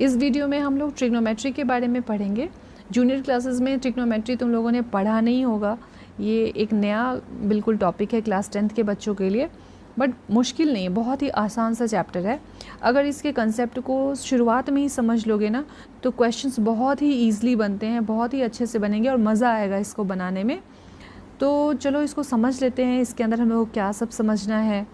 इस वीडियो में हम लोग ट्रिग्नोमेट्री के बारे में पढ़ेंगे। जूनियर क्लासेस में ट्रिग्नोमेट्री तुम लोगों ने पढ़ा नहीं होगा, ये एक नया बिल्कुल टॉपिक है क्लास 10th के बच्चों के लिए, बट मुश्किल नहीं है, बहुत ही आसान सा चैप्टर है। अगर इसके कंसेप्ट को शुरुआत में ही समझ लोगे ना तो क्वेश्चंस बहुत ही ईजिली बनते हैं, बहुत ही अच्छे से बनेंगे और मज़ा आएगा इसको बनाने में। तो चलो इसको समझ लेते हैं, इसके अंदर हम लोग को क्या सब समझना है।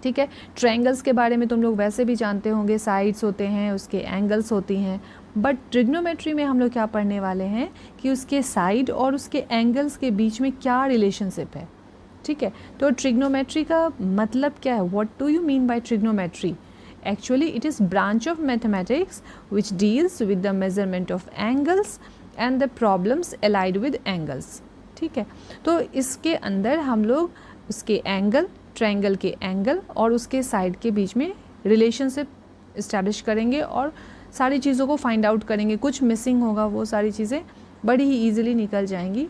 ठीक है, ट्रायंगल्स के बारे में तुम लोग वैसे भी जानते होंगे, साइड्स होते हैं, उसके एंगल्स होती हैं, बट ट्रिग्नोमेट्री में हम लोग क्या पढ़ने वाले हैं कि उसके साइड और उसके एंगल्स के बीच में क्या रिलेशनशिप है। ठीक है, तो ट्रिग्नोमेट्री का मतलब क्या है, what do you mean by trigonometry? Actually it is branch of mathematics which deals with the measurement of angles and the problems allied with angles. ठीक है, तो इसके अंदर हम लोग उसके एंगल, ट्रायंगल के एंगल और उसके साइड के बीच में रिलेशनशिप इस्टेब्लिश करेंगे और सारी चीज़ों को फाइंड आउट करेंगे। कुछ मिसिंग होगा, वो सारी चीज़ें बड़ी ही ईजिली निकल जाएंगी।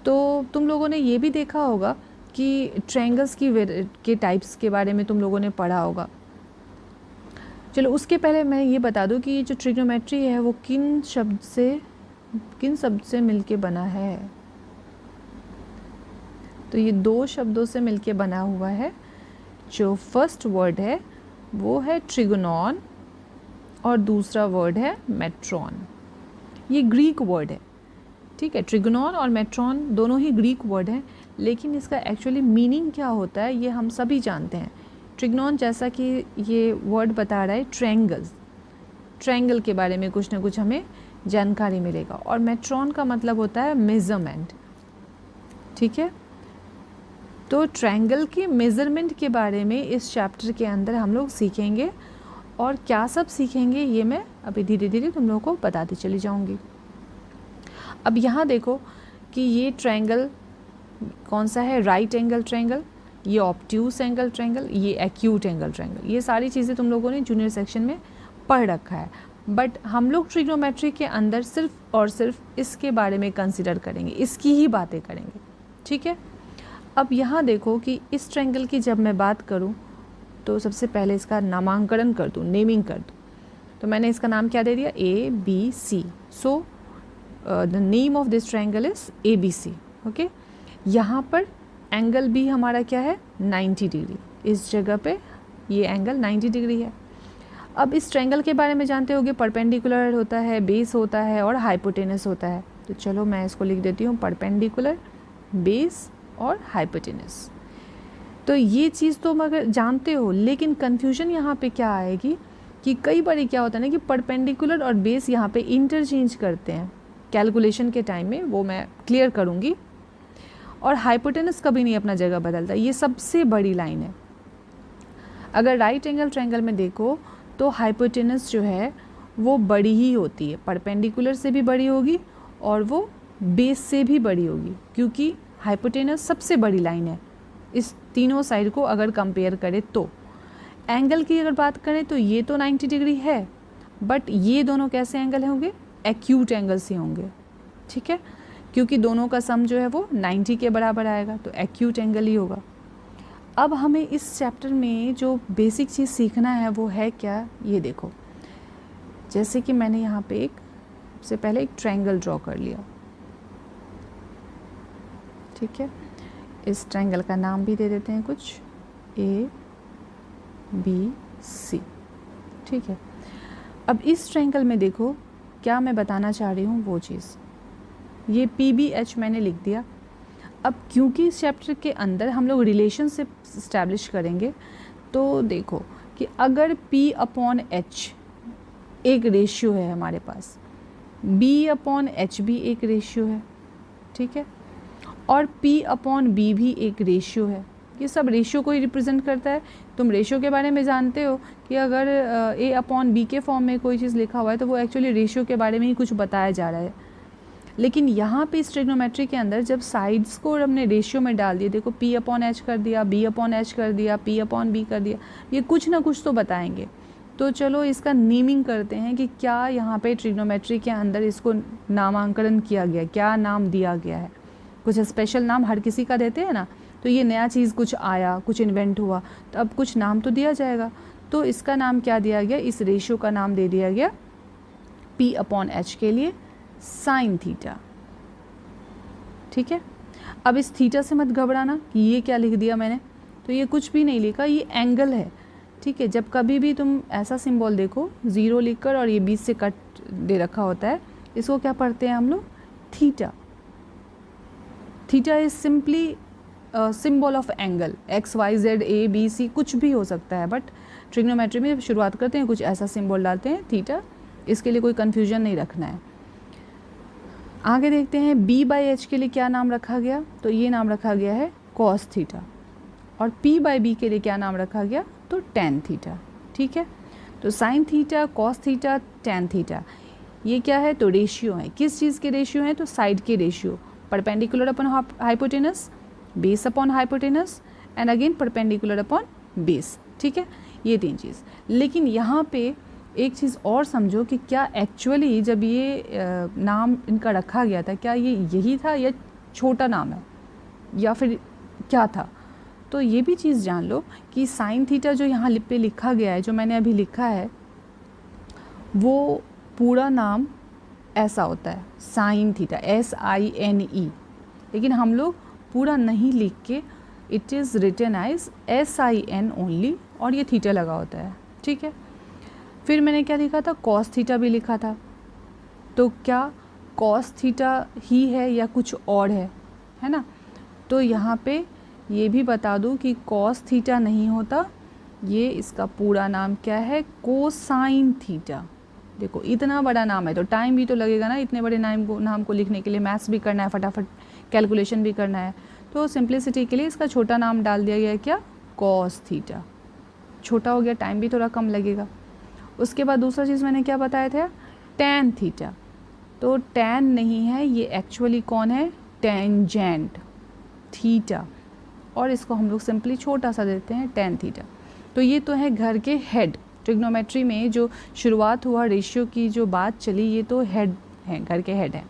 तो तुम लोगों ने ये भी देखा होगा कि ट्रायंगल्स के टाइप्स के बारे में तुम लोगों ने पढ़ा होगा। चलो उसके पहले मैं ये बता दूं कि ये जो ट्रिग्नोमेट्री है वो किन शब्द से मिलके बना है। तो ये दो शब्दों से मिलके बना हुआ है। जो फर्स्ट वर्ड है वो है ट्रिगोनॉन और दूसरा वर्ड है मेट्रॉन। ये ग्रीक वर्ड है। ठीक है, ट्रिगोनॉन और मेट्रॉन दोनों ही ग्रीक वर्ड हैं, लेकिन इसका एक्चुअली मीनिंग क्या होता है ये हम सभी जानते हैं। ट्रिगोनॉन जैसा कि ये वर्ड बता रहा है ट्रायंगल्स, ट्रायंगल के बारे में कुछ ना कुछ हमें जानकारी मिलेगा, और मेट्रॉन का मतलब होता है मेज़रमेंट। ठीक है, तो ट्रायंगल के मेज़रमेंट के बारे में इस चैप्टर के अंदर हम लोग सीखेंगे, और क्या सब सीखेंगे ये मैं अभी धीरे धीरे तुम लोगों को बताती चली जाऊंगी। अब यहाँ देखो कि ये ट्रायंगल कौन सा है, राइट एंगल ट्रायंगल, ये ऑब्ट्यूस एंगल ट्रायंगल, ये एक्यूट एंगल ट्रायंगल। ये सारी चीज़ें तुम लोगों ने जूनियर सेक्शन में पढ़ रखा है, बट हम लोग ट्रिग्नोमेट्री के अंदर सिर्फ और सिर्फ इसके बारे में कंसिडर करेंगे, इसकी ही बातें करेंगे। ठीक है, अब यहाँ देखो कि इस ट्रायंगल की जब मैं बात करूँ तो सबसे पहले इसका नामांकन कर दूँ, नेमिंग कर दूँ। तो मैंने इसका नाम क्या दे दिया, ABC। So the name of this triangle is ABC। Okay, यहाँ पर एंगल भी हमारा क्या है, 90 डिग्री। इस जगह पे ये एंगल 90 डिग्री है। अब इस ट्रायंगल के बारे में जानते होगे, परपेंडिकुलर होता है, बेस होता है और हाइपोटेनस होता है। तो चलो मैं इसको लिख देती हूँ, परपेंडिकुलर, बेस और हाइपोटेनस। तो ये चीज़ तो मगर जानते हो, लेकिन कन्फ्यूजन यहाँ पे क्या आएगी कि कई बार क्या होता है ना कि परपेंडिकुलर और बेस यहाँ पे इंटरचेंज करते हैं कैलकुलेशन के टाइम में, वो मैं क्लियर करूँगी। और हाइपोटेनस कभी नहीं अपना जगह बदलता, ये सबसे बड़ी लाइन है। अगर राइट एंगल ट्रायंगल में देखो तो हाइपोटेनस जो है वो बड़ी ही होती है, परपेंडिकुलर से भी बड़ी होगी और वो बेस से भी बड़ी होगी, क्योंकि हाइपोटेनस सबसे बड़ी लाइन है इस तीनों साइड को अगर कंपेयर करें तो। एंगल की अगर बात करें तो ये तो 90 डिग्री है, बट ये दोनों कैसे एंगल होंगे, एक्यूट एंगल से होंगे। ठीक है, क्योंकि दोनों का सम जो है वो 90 के बराबर आएगा, तो एक्यूट एंगल ही होगा। अब हमें इस चैप्टर में जो बेसिक चीज़ सीखना है वो है क्या, ये देखो। जैसे कि मैंने यहाँ पे सबसे पहले एक ट्रायंगल ड्रॉ कर लिया। ठीक है, इस ट्रायंगल का नाम भी दे देते हैं कुछ, ABC। ठीक है, अब इस ट्रायंगल में देखो क्या मैं बताना चाह रही हूँ वो चीज़, ये PBH मैंने लिख दिया। अब क्योंकि इस चैप्टर के अंदर हम लोग रिलेशनशिप इस्टेब्लिश करेंगे, तो देखो कि अगर P/H एक रेशियो है हमारे पास, B/H भी एक रेशियो है, ठीक है, और P/B भी एक रेशियो है। ये सब रेशियो को ही रिप्रेजेंट करता है। तुम रेशियो के बारे में जानते हो कि अगर A/B के फॉर्म में कोई चीज़ लिखा हुआ है तो वो एक्चुअली रेशियो के बारे में ही कुछ बताया जा रहा है। लेकिन यहाँ पे इस ट्रिग्नोमेट्री के अंदर जब साइड्स को हमने रेशियो में डाल दिया, देखो P/H कर दिया, B/H कर दिया, P/B कर दिया, ये कुछ ना कुछ तो बताएंगे। तो चलो इसका नेमिंग करते हैं कि क्या यहाँ पे ट्रिग्नोमेट्री के अंदर इसको नामांकन किया गया, क्या नाम दिया गया है। कुछ स्पेशल नाम हर किसी का देते हैं ना, तो ये नया चीज़ कुछ आया, कुछ इन्वेंट हुआ, तो अब कुछ नाम तो दिया जाएगा। तो इसका नाम क्या दिया गया, इस रेशियो का नाम दे दिया गया P/H के लिए साइन थीटा। ठीक है, अब इस थीटा से मत घबराना कि ये क्या लिख दिया मैंने, तो ये कुछ भी नहीं लिखा, ये एंगल है। ठीक है, जब कभी भी तुम ऐसा सिंबल देखो 0 लिखकर और ये बीच से कट दे रखा होता है, इसको क्या पढ़ते हैं हम लोग, theta. Theta is simply symbol of angle, X Y Z A B C कुछ भी हो सकता है, बट ट्रिग्नोमेट्री में शुरुआत करते हैं कुछ ऐसा सिंबल डालते हैं थीटा, इसके लिए कोई कन्फ्यूजन नहीं रखना है। आगे देखते हैं B/H के लिए क्या नाम रखा गया, तो ये नाम रखा गया है कॉस थीटा, और P/B के लिए क्या नाम रखा गया, तो टेन थीटा। ठीक है, तो sine theta, cos theta, tan theta, ये क्या है, तो रेशियो है। किस चीज़ के रेशियो है, तो साइड के ratio, perpendicular upon hypotenuse, base upon hypotenuse and again perpendicular upon base. ठीक है, ये तीन चीज़। लेकिन यहाँ पे एक चीज़ और समझो कि क्या एक्चुअली जब ये नाम इनका रखा गया था, क्या ये यही था या छोटा नाम है या फिर क्या था, तो ये भी चीज़ जान लो कि साइन थीटा जो यहाँ पे लिखा गया है, जो मैंने अभी लिखा है, वो पूरा नाम ऐसा होता है साइन थीटा, SINE, लेकिन हम लोग पूरा नहीं लिख के it is written as SIN only, और ये थीटा लगा होता है। ठीक है, फिर मैंने क्या लिखा था, कॉस थीटा भी लिखा था, तो क्या कॉस थीटा ही है या कुछ और है ना, तो यहाँ पे ये भी बता दूँ कि कॉस थीटा नहीं होता, ये इसका पूरा नाम क्या है, कोसाइन थीटा। देखो इतना बड़ा नाम है तो टाइम भी तो लगेगा ना, इतने बड़े नाम को लिखने के लिए मैथ्स भी करना है, फटाफट कैलकुलेशन भी करना है, तो सिंप्लिसिटी के लिए इसका छोटा नाम डाल दिया गया है, क्या, कॉस थीटा। छोटा हो गया, टाइम भी थोड़ा कम लगेगा। उसके बाद दूसरा चीज़ मैंने क्या बताया था, टैन थीटा, तो टैन नहीं है, ये एक्चुअली कौन है, टेंजेंट थीटा, और इसको हम लोग सिंपली छोटा सा देते हैं टैन थीटा। तो ये तो है घर के हेड, ट्रिग्नोमेट्री में जो शुरुआत हुआ रेशियो की जो बात चली, ये तो हेड है, घर के हेड है।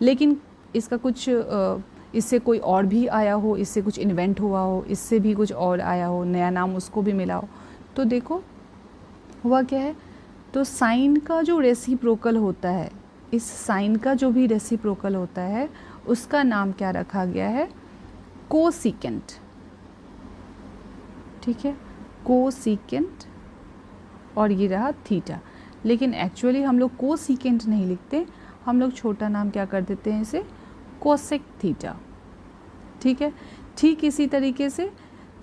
लेकिन इसका कुछ इससे कोई और भी आया हो, इससे कुछ इन्वेंट हुआ हो, इससे भी कुछ और आया हो, नया नाम उसको भी मिला हो, तो देखो हुआ क्या है, तो साइन का जो रेसिप्रोकल होता है, इस साइन का जो भी रेसिप्रोकल होता है उसका नाम क्या रखा गया है, कोसिकेंट। ठीक है, कोसिकेंट, और ये रहा थीटा। लेकिन एक्चुअली हम लोग कोसिकेंट नहीं लिखते, हम लोग छोटा नाम क्या कर देते हैं इसे, कोसेक थीटा। ठीक है, ठीक इसी तरीके से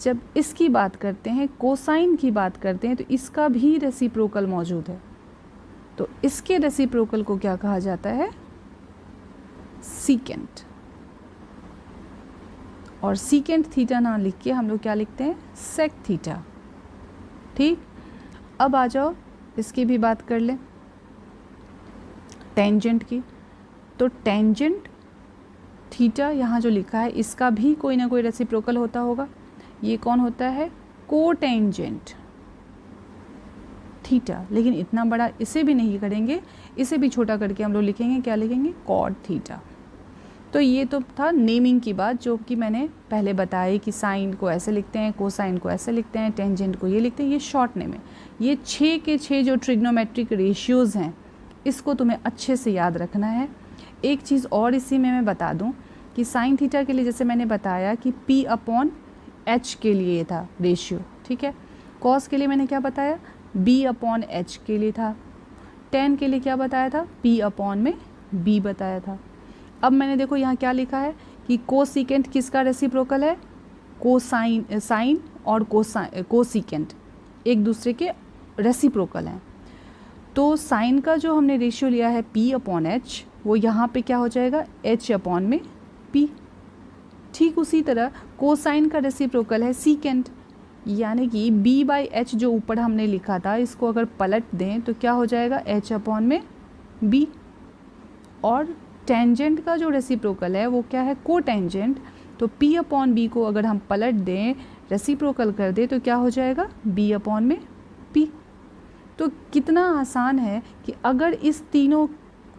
जब इसकी बात करते हैं, कोसाइन की बात करते हैं, तो इसका भी रेसिप्रोकल मौजूद है, तो इसके रेसिप्रोकल को क्या कहा जाता है, सीकेंट। और सीकेंट थीटा ना लिख के हम लोग क्या लिखते हैं, सेक थीटा। ठीक, अब आ जाओ इसकी भी बात कर लें, टेंजेंट की। तो टेंजेंट थीटा यहाँ जो लिखा है, इसका भी कोई ना कोई रेसिप्रोकल होता होगा। ये कौन होता है, कोटेंजेंट थीटा। लेकिन इतना बड़ा इसे भी नहीं करेंगे, इसे भी छोटा करके हम लोग लिखेंगे, क्या लिखेंगे, कॉट थीटा। तो ये तो था नेमिंग की बात, जो कि मैंने पहले बताई कि साइन को ऐसे लिखते हैं, कोसाइन को ऐसे लिखते हैं, टेंजेंट को ये लिखते हैं, ये शॉर्ट नेम है। ये 6 के 6 जो ट्रिग्नोमेट्रिक रेशियोज़ हैं, इसको तुम्हें अच्छे से याद रखना है। एक चीज़ और इसी में मैं बता दूं कि साइन थीटा के लिए जैसे मैंने बताया कि P/H के लिए ये था रेशियो, ठीक है। कॉस के लिए मैंने क्या बताया, B/H के लिए था। टेन के लिए क्या बताया था, P/B बताया था। अब मैंने देखो यहाँ क्या लिखा है कि कोसिकेंट किसका रेसिप्रोकल है, कोसाइन, साइन और कोसिकेंट एक दूसरे के रेसिप्रोकल हैं। तो साइन का जो हमने रेशियो लिया है P/H, वो यहाँ पे क्या हो जाएगा, H/P। ठीक उसी तरह कोसाइन का रेसिप्रोकल है सीकेंट, यानी कि B/H जो ऊपर हमने लिखा था, इसको अगर पलट दें तो क्या हो जाएगा, H/B। और टेंजेंट का जो रेसिप्रोकल है वो क्या है, कोटेंजेंट। तो P/B को अगर हम पलट दें, रेसिप्रोकल कर दें, तो क्या हो जाएगा, B/P। तो कितना आसान है कि अगर इस तीनों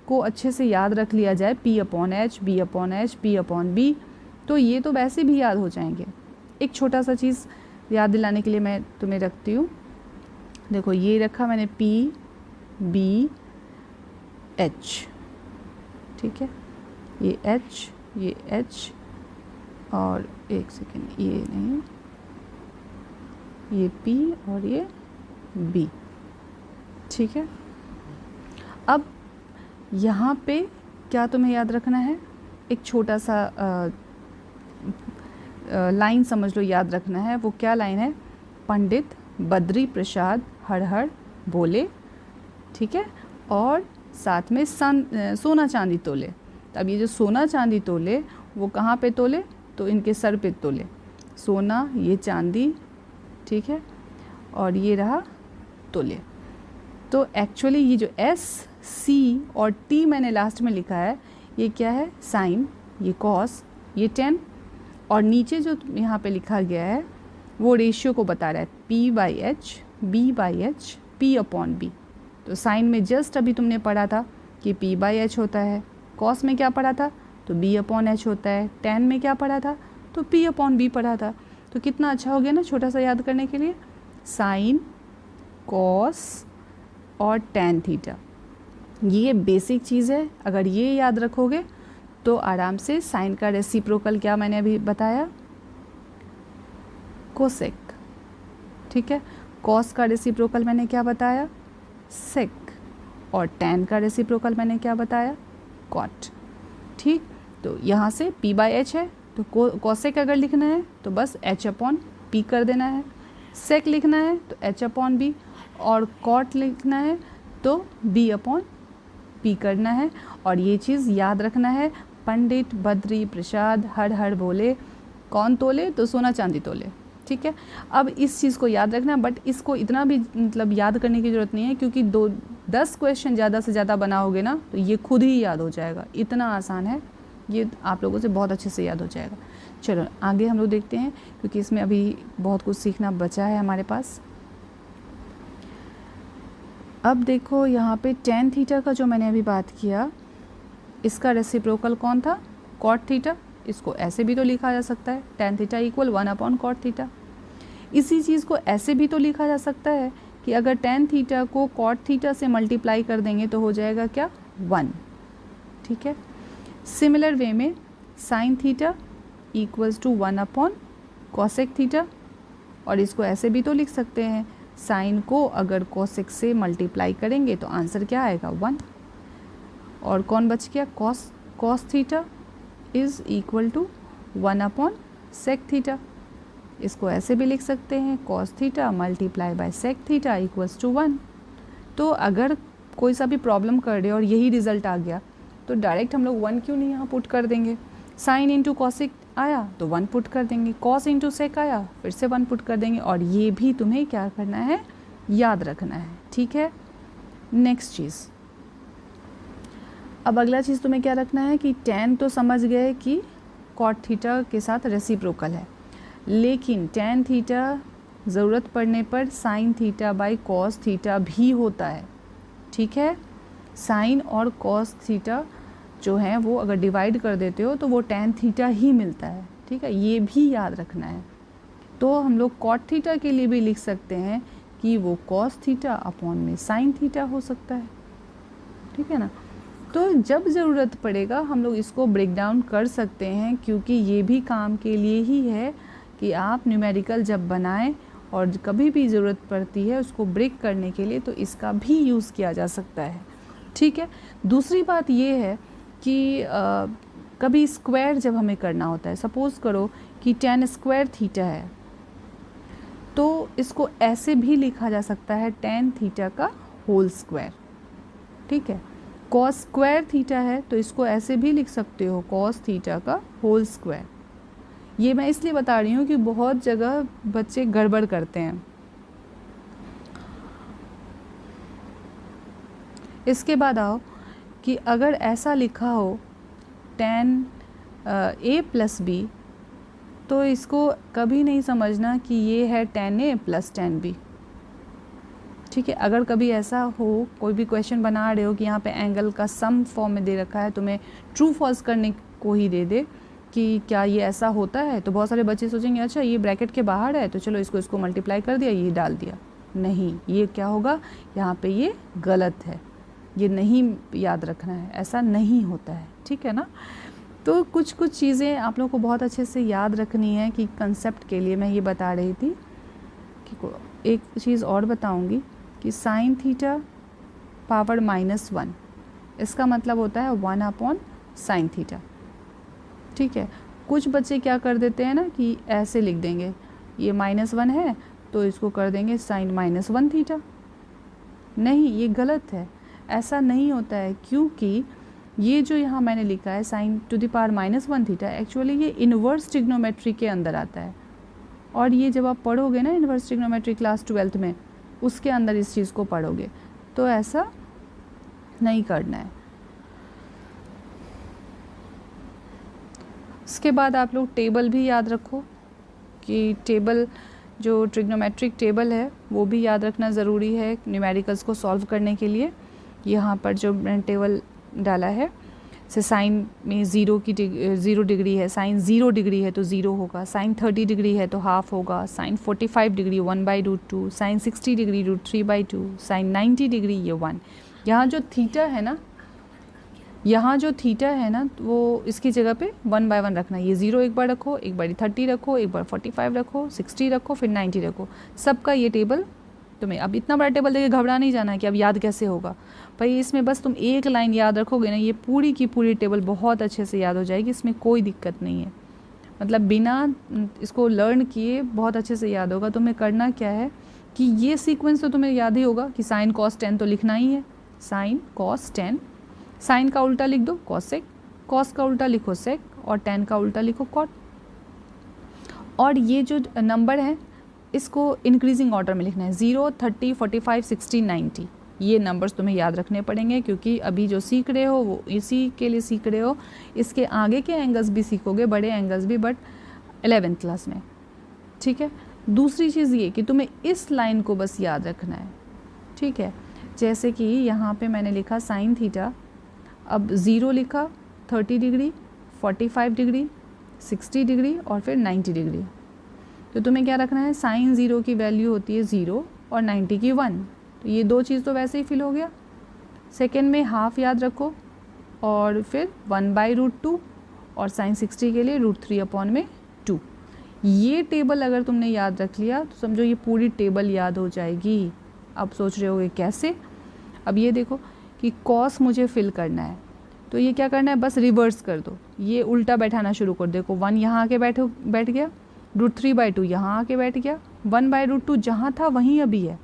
को अच्छे से याद रख लिया जाए, P/H, B/H, P/B, तो ये तो वैसे भी याद हो जाएंगे। एक छोटा सा चीज़ याद दिलाने के लिए मैं तुम्हें रखती हूँ देखो ये रखा मैंने P B H, ठीक है, ये H और एक सेकेंड, ये नहीं, ये P और ये B, ठीक है। अब यहाँ पे क्या तुम्हें याद रखना है, एक छोटा सा लाइन समझ लो, याद रखना है। वो क्या लाइन है, पंडित बद्री प्रसाद हर हर बोले, ठीक है, और साथ में सोना चांदी तोले। अब ये जो सोना चांदी तोले वो कहाँ पे तोले, तो इनके सर पे तोले, सोना ये चांदी, ठीक है, और ये रहा तोले। तो एक्चुअली ये जो S C और T मैंने लास्ट में लिखा है, ये क्या है, साइन, ये कॉस, ये टेन, और नीचे जो यहाँ पे लिखा गया है वो रेशियो को बता रहा है, P/H B/H P/B। तो साइन में जस्ट अभी तुमने पढ़ा था कि P/H होता है, कॉस में क्या पढ़ा था, तो B/H होता है, टेन में क्या पढ़ा था, तो P/B पढ़ा था। तो कितना अच्छा हो गया ना छोटा सा याद करने के लिए, साइन कॉस और टेन थीटा, ये बेसिक चीज़ है। अगर ये याद रखोगे तो आराम से साइन का रेसिप्रोकल क्या मैंने अभी बताया, कोसेक, ठीक है, कॉस का रेसिप्रोकल मैंने क्या बताया, सेक, और टेन का रेसिप्रोकल मैंने क्या बताया, कॉट, ठीक। तो यहाँ से P/H है, तो कोसेक अगर लिखना है तो बस H/P कर देना है, सेक लिखना है तो H/B, और कॉट लिखना है तो B/P करना है। और ये चीज़ याद रखना है, पंडित बद्री प्रसाद हर हर बोले, कौन तोले, तो सोना चांदी तोले, ठीक है। अब इस चीज़ को याद रखना, बट इसको इतना भी मतलब याद करने की ज़रूरत नहीं है, क्योंकि 10 क्वेश्चन ज़्यादा से ज़्यादा बनाओगे ना तो ये खुद ही याद हो जाएगा, इतना आसान है, ये आप लोगों से बहुत अच्छे से याद हो जाएगा। चलो आगे हम लोग देखते हैं, क्योंकि इसमें अभी बहुत कुछ सीखना बचा है हमारे पास। अब देखो यहाँ पे टेन थीटा का जो मैंने अभी बात किया, इसका रेसिप्रोकल कौन था, कॉट थीटा। इसको ऐसे भी तो लिखा जा सकता है, tan theta equal 1/cot theta. इसी चीज़ को ऐसे भी तो लिखा जा सकता है कि अगर टेन थीटा को कॉट थीटा से मल्टीप्लाई कर देंगे तो हो जाएगा क्या, 1, ठीक है। सिमिलर वे में sine theta equals to 1/cosec theta, और इसको ऐसे भी तो लिख सकते हैं, साइन को अगर cosec से मल्टीप्लाई करेंगे तो आंसर क्या आएगा, 1। और कौन बच गया, cos theta is equal to 1/sec theta. इसको ऐसे भी लिख सकते हैं, cos theta multiply by sec theta equals to 1। तो अगर कोई सा भी प्रॉब्लम कर रहे हो और यही रिज़ल्ट आ गया तो डायरेक्ट हम लोग 1 क्यों नहीं यहाँ पुट कर देंगे, साइन इंटू कॉसिक आया तो 1 पुट कर देंगे, कॉस इंटू सेक आया फिर से 1 पुट कर देंगे। और ये भी तुम्हें क्या करना है, याद रखना है, ठीक है। नेक्स्ट चीज़, अब अगला चीज़ तुम्हें क्या रखना है कि टेन तो समझ गए कि कॉट थीटा के साथ रेसिप्रोकल है, लेकिन टेन थीटा ज़रूरत पड़ने पर sine theta by cos theta भी होता है, ठीक है। साइन और कॉस थीटा जो है वो अगर डिवाइड कर देते हो तो वो टेन थीटा ही मिलता है, ठीक है, ये भी याद रखना है। तो हम लोग कॉट थीटा के लिए भी लिख सकते हैं कि वो कॉस थीटा अपॉन में साइन थीटा हो सकता है, ठीक है ना। तो जब ज़रूरत पड़ेगा हम लोग इसको ब्रेक डाउन कर सकते हैं, क्योंकि ये भी काम के लिए ही है कि आप न्यूमेरिकल जब बनाएं और कभी भी ज़रूरत पड़ती है उसको ब्रेक करने के लिए, तो इसका भी यूज़ किया जा सकता है, ठीक है। दूसरी बात ये है कि कभी स्क्वायर जब हमें करना होता है, सपोज़ करो कि टेन स्क्वायर थीटा है, तो इसको ऐसे भी लिखा जा सकता है टेन थीटा का होल स्क्वायर, ठीक है। कॉस स्क्वायर थीटा है तो इसको ऐसे भी लिख सकते हो कॉस थीटा का होल स्क्वायर। ये मैं इसलिए बता रही हूँ कि बहुत जगह बच्चे गड़बड़ करते हैं। इसके बाद आओ कि अगर ऐसा लिखा हो टेन ए प्लस बी, तो इसको कभी नहीं समझना कि ये है टेन ए प्लस टेन बी, ठीक है। अगर कभी ऐसा हो, कोई भी क्वेश्चन बना रहे हो कि यहाँ पे एंगल का सम फॉर्म में दे रखा है, तुम्हें ट्रू फॉल्स करने को ही दे दे कि क्या ये ऐसा होता है, तो बहुत सारे बच्चे सोचेंगे अच्छा ये ब्रैकेट के बाहर है तो चलो इसको मल्टीप्लाई कर दिया, ये डाल दिया, नहीं, ये क्या होगा, यहाँ पे ये गलत है, ये नहीं याद रखना है, ऐसा नहीं होता है, ठीक है ना। तो कुछ कुछ चीज़ें आप लोगों को बहुत अच्छे से याद रखनी है कि कंसेप्ट के लिए मैं ये बता रही थी कि एक चीज़ और बताऊंगी कि साइन थीटा पावर -1, इसका मतलब होता है 1 साइन थीटा, ठीक है। कुछ बच्चे क्या कर देते हैं ना कि ऐसे लिख देंगे, ये -1 है तो इसको कर देंगे साइन -1 थीटा। नहीं, ये गलत है, ऐसा नहीं होता है, क्योंकि ये जो यहाँ मैंने लिखा है sign to the power -1 theta, actually ये इन्वर्स ट्रिग्नोमेट्री के अंदर आता है। और ये जब आप पढ़ोगे ना इन्वर्स ट्रिग्नोमेट्री क्लास 12th में, उसके अंदर इस चीज़ को पढ़ोगे, तो ऐसा नहीं करना है। उसके बाद आप लोग टेबल भी याद रखो कि टेबल जो ट्रिग्नोमेट्रिक टेबल है वो भी याद रखना ज़रूरी है न्यूमेरिकल्स को सॉल्व करने के लिए। यहाँ पर जो मैंने टेबल डाला है, से साइन में 0 डिग्री है, साइन 0 डिग्री है तो 0 होगा, साइन 30 डिग्री है तो हाफ होगा, sine 45 degree 1/√2, sine 60 degree √3/2, sine 90 degree ये 1। यहाँ जो थीटा है ना, वो इसकी जगह पे 1 by 1 रखना है। ये 0 एक बार रखो, एक बार 30 रखो, एक बार 45 रखो, 60 रखो, फिर 90 रखो, सबका ये टेबल तुम्हें। अब इतना बड़ा टेबल देके घबरा नहीं जाना है कि अब याद कैसे होगा भाई, इसमें बस तुम एक लाइन याद रखोगे ना, ये पूरी की पूरी टेबल बहुत अच्छे से याद हो जाएगी, इसमें कोई दिक्कत नहीं है। मतलब बिना इसको लर्न किए बहुत अच्छे से याद होगा। तुम्हें करना क्या है कि ये सीक्वेंस तो तुम्हें याद ही होगा कि साइन कॉस 10 तो लिखना ही है, साइन कॉस 10, साइन का उल्टा लिख दो कॉसेक, कॉस का उल्टा लिखो सेक, और 10 का उल्टा लिखो कॉट। और ये जो नंबर है इसको इंक्रीजिंग ऑर्डर में लिखना है, 0, 30, 45, 60, 90, ये नंबर्स तुम्हें याद रखने पड़ेंगे, क्योंकि अभी जो सीख रहे हो वो इसी के लिए सीख रहे हो। इसके आगे के एंगल्स भी सीखोगे, बड़े एंगल्स भी, बट 11th क्लास में, ठीक है। दूसरी चीज़ ये कि तुम्हें इस लाइन को बस याद रखना है, ठीक है। जैसे कि यहाँ पे मैंने लिखा साइन थीटा, अब 0 लिखा, 30 डिग्री, 45 डिग्री, 60 डिग्री और फिर 90 डिग्री। तो तुम्हें क्या रखना है, साइन 0 की वैल्यू होती है 0 और 90 की 1, तो ये दो चीज़ तो वैसे ही फिल हो गया। सेकेंड में हाफ याद रखो, और फिर 1/√2, और साइन 60 के लिए √3/2। ये टेबल अगर तुमने याद रख लिया तो समझो ये पूरी टेबल याद हो जाएगी। अब सोच रहे होगे कैसे। अब ये देखो कि कॉस मुझे फिल करना है, तो ये क्या करना है, बस रिवर्स कर दो, ये उल्टा बैठाना शुरू कर। देखो 1 यहाँ आके बैठ गया, √3/2 यहाँ आके बैठ गया, 1/√2 जहाँ था वहीं अभी है,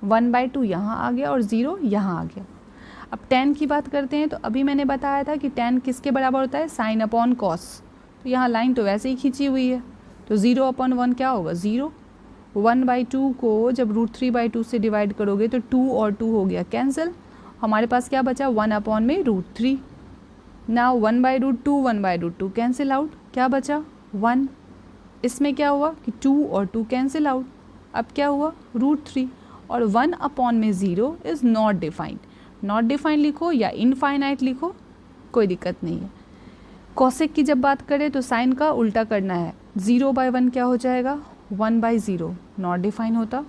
1/2 यहाँ आ गया और 0 यहाँ आ गया। अब 10 की बात करते हैं, तो अभी मैंने बताया था कि 10 किसके बराबर होता है, साइन अपॉन कॉस। तो यहाँ लाइन तो वैसे ही खींची हुई है, तो 0/1 क्या होगा, 0। 1/2 को जब √3/2 से डिवाइड करोगे तो 2 और 2 हो गया कैंसिल, हमारे पास क्या बचा, 1/√3। नाउ 1/√2 1/√2 कैंसिल आउट, क्या बचा 1। इसमें क्या हुआ कि 2 और 2 कैंसिल आउट, अब क्या हुआ √3, और 1/0 is not defined. Not defined लिखो या इनफाइनाइट लिखो, कोई दिक्कत नहीं है। कॉसेक की जब बात करें तो साइन का उल्टा करना है, 0/1 क्या हो जाएगा, 1/0, नॉट डिफाइन होता।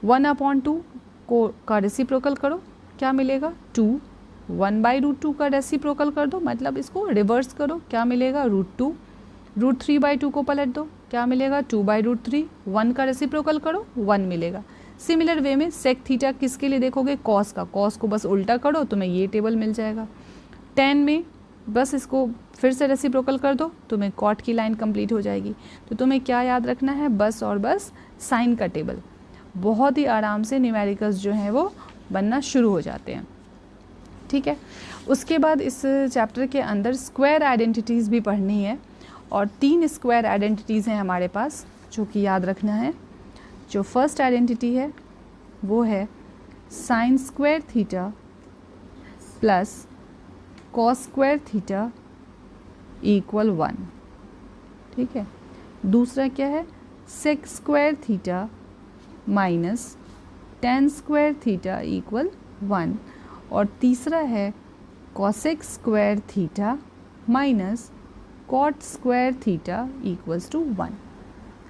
1/2 को का रेसिप्रोकल करो, क्या मिलेगा 2। 1/√2 का रेसिप्रोकल कर दो, मतलब इसको रिवर्स करो, क्या मिलेगा √2। √3/2 को पलट दो, क्या मिलेगा 2/√3। 1 का रेसिप्रोकल करो, 1 मिलेगा। सिमिलर वे में सेक थीटा किसके लिए देखोगे, कॉस का, कॉस को बस उल्टा करो तुम्हें ये टेबल मिल जाएगा। 10 में बस इसको फिर से रेसिप्रोकल कर दो, तुम्हें कॉट की लाइन कंप्लीट हो जाएगी। तो तुम्हें क्या याद रखना है, बस और बस साइन का टेबल। बहुत ही आराम से न्यूमेरिकल्स जो हैं वो बनना शुरू हो जाते हैं, ठीक है। उसके बाद इस चैप्टर के अंदर स्क्वायर आइडेंटिटीज़ भी पढ़नी है, और 3 स्क्वायर आइडेंटिटीज़ हैं हमारे पास जो कि याद रखना है। जो फर्स्ट आइडेंटिटी है वो है sine square theta plus cos square theta equal 1, ठीक है। दूसरा क्या है, sec square theta minus ten square theta equal 1, और तीसरा है cosec square theta minus cot square theta equals to 1,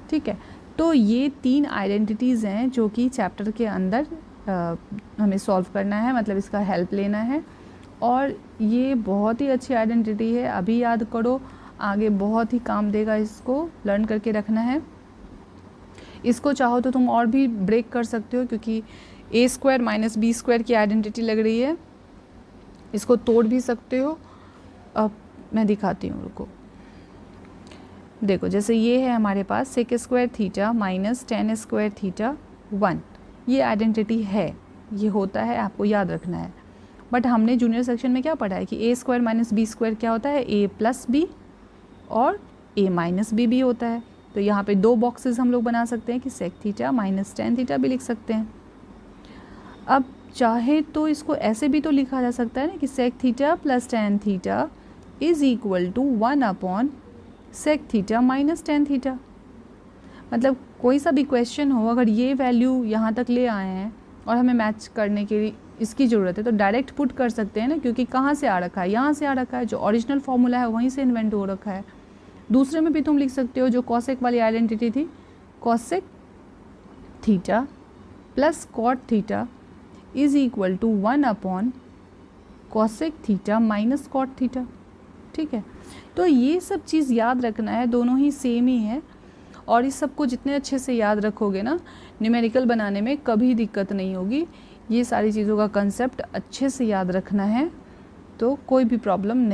ठीक है। तो ये 3 आइडेंटिटीज़ हैं जो कि चैप्टर के अंदर हमें सॉल्व करना है, मतलब इसका हेल्प लेना है। और ये बहुत ही अच्छी आइडेंटिटी है, अभी याद करो, आगे बहुत ही काम देगा, इसको लर्न करके रखना है। इसको चाहो तो तुम और भी ब्रेक कर सकते हो, क्योंकि a square minus B square की आइडेंटिटी लग रही है, इसको तोड़ भी सकते हो। अब मैं दिखाती हूँ, रुको। देखो, जैसे ये है हमारे पास sec square theta minus ten square theta 1, ये आइडेंटिटी है, ये होता है, आपको याद रखना है। बट हमने जूनियर सेक्शन में क्या पढ़ा है कि a square minus B square क्या होता है, a प्लस बी और a माइनस बी भी होता है। तो यहाँ पे 2 बॉक्सेस हम लोग बना सकते हैं कि sec theta minus tan theta भी लिख सकते हैं। अब चाहे तो इसको ऐसे भी तो लिखा जा सकता है ना कि sec theta plus tan theta is equal to 1 upon sec theta minus tan theta. मतलब कोई सा भी क्वेश्चन हो, अगर ये वैल्यू यहाँ तक ले आए हैं और हमें मैच करने के लिए इसकी ज़रूरत है, तो डायरेक्ट पुट कर सकते हैं ना, क्योंकि कहाँ से आ रखा है, यहाँ से आ रखा है, जो ओरिजिनल फॉर्मूला है वहीं से इन्वेंट हो रखा है। दूसरे में भी तुम लिख सकते हो, जो कॉसेक वाली आइडेंटिटी थी, cosec theta plus cot theta is equal to 1 upon cosec theta minus cot theta. ठीक है, तो ये सब चीज़ याद रखना है, दोनों ही सेम ही है। और इस सब को जितने अच्छे से याद रखोगे ना, न्यूमेरिकल बनाने में कभी दिक्कत नहीं होगी। ये सारी चीज़ों का कंसेप्ट अच्छे से याद रखना है, तो कोई भी प्रॉब्लम नहीं।